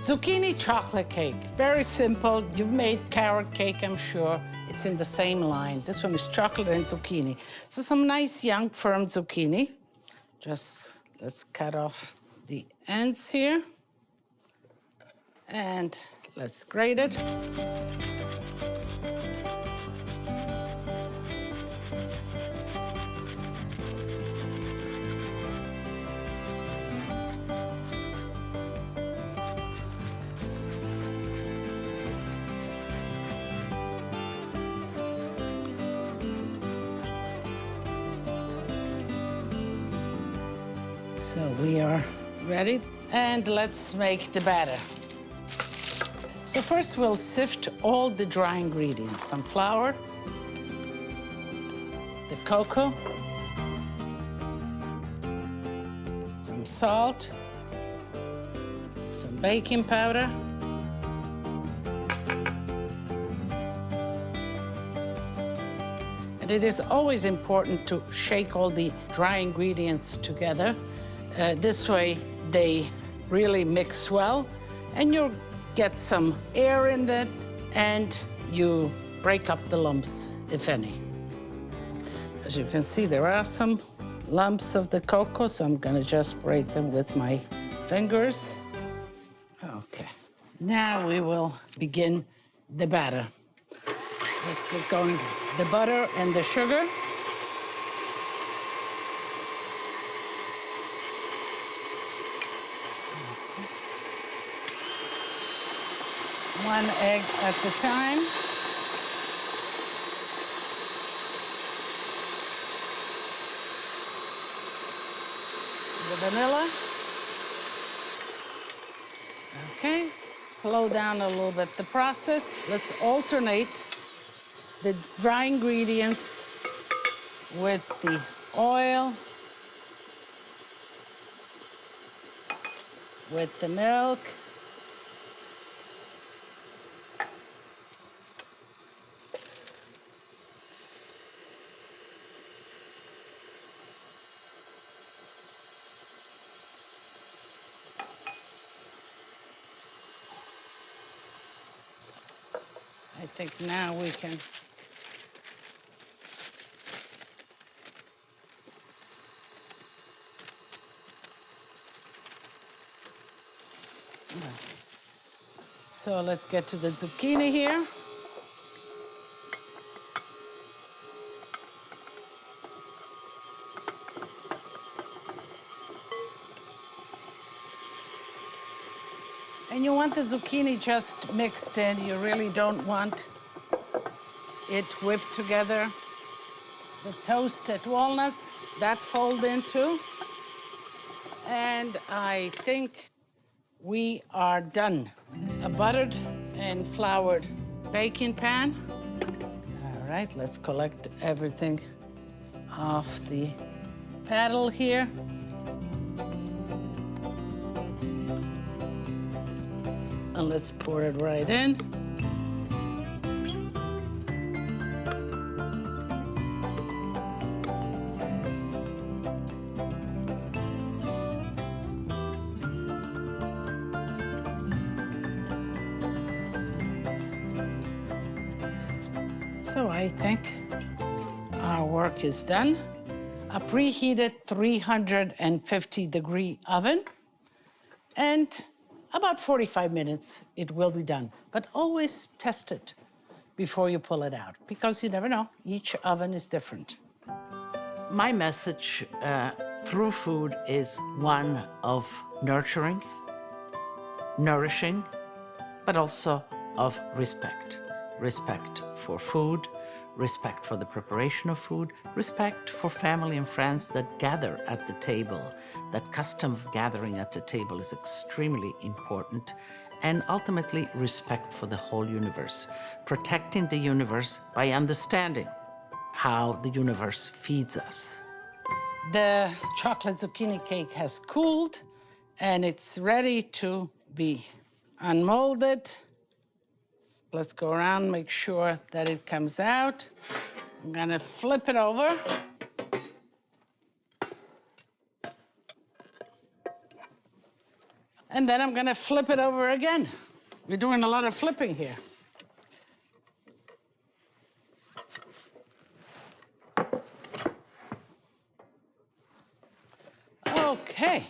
Zucchini chocolate cake, very simple. You've made carrot cake, I'm sure. It's in the same line. This one is chocolate and zucchini. So some nice young firm zucchini. Just let's cut off the ends here. And let's grate it. So we are ready, and let's make the batter. So first we'll sift all the dry ingredients. Some flour, the cocoa, some salt, some baking powder, and it is always important to shake all the dry ingredients together. This way they really mix well, and you'll get some air in it, and you break up the lumps, if any. As you can see, there are some lumps of the cocoa, so I'm gonna just break them with my fingers. Okay, now we will begin the batter. Let's get going. The butter and the sugar. One egg at a time. The vanilla. Okay, slow down a little bit the process. Let's alternate the dry ingredients with the oil, with the milk. I think now we can so let's get to the zucchini here. And you want the zucchini just mixed in. You really don't want it whipped together. The toasted walnuts, that fold in too. And I think we are done. A buttered and floured baking pan. All right, let's collect everything off the paddle here. And let's pour it right in. So I think our work is done. A preheated 350-degree oven, and about 45 minutes, it will be done. But always test it before you pull it out, because you never know, each oven is different. My message through food is one of nurturing, nourishing, but also of respect. Respect for food, respect for the preparation of food, respect for family and friends that gather at the table. That custom of gathering at the table is extremely important. And ultimately, respect for the whole universe. Protecting the universe by understanding how the universe feeds us. The chocolate zucchini cake has cooled, and it's ready to be unmolded. Let's go around, make sure that it comes out. I'm gonna flip it over. And then I'm gonna flip it over again. We're doing a lot of flipping here. Okay,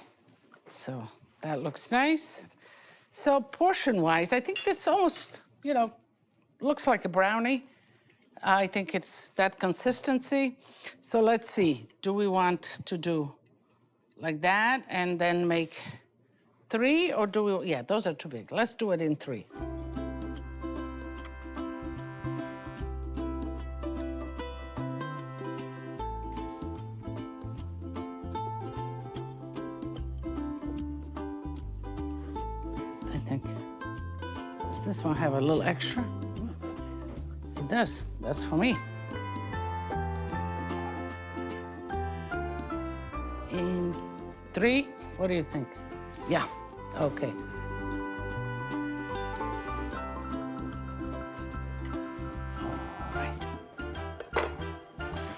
so that looks nice. So portion-wise, I think this almost, looks like a brownie. I think it's that consistency. So let's see, do we want to do like that and then make 3, or do we, yeah, those are too big. Let's do it in 3. I think, does this one have a little extra? It does, that's for me. In 3, what do you think? Yeah, okay. All right. So.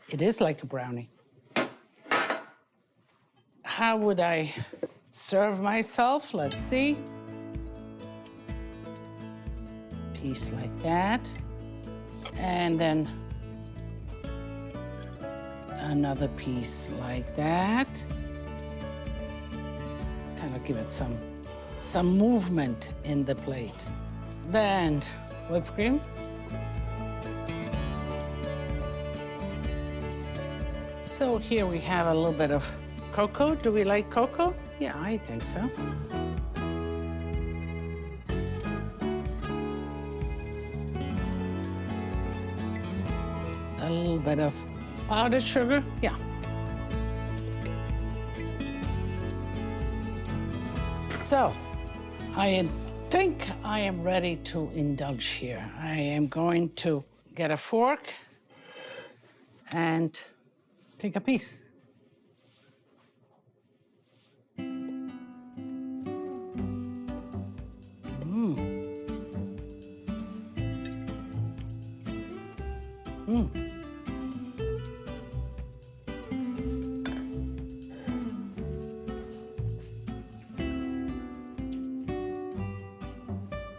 It is like a brownie. How would I serve myself? Let's see. Piece like that. And then another piece like that. Kind of give it some movement in the plate. Then whipped cream. So here we have a little bit of cocoa. Do we like cocoa? Yeah, I think so. A little bit of powdered sugar, yeah. So, I think I am ready to indulge here. I am going to get a fork and take a piece.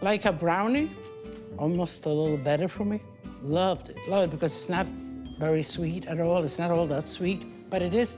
Like a brownie, almost a little better for me. Loved it because it's not very sweet at all. It's not all that sweet, but it is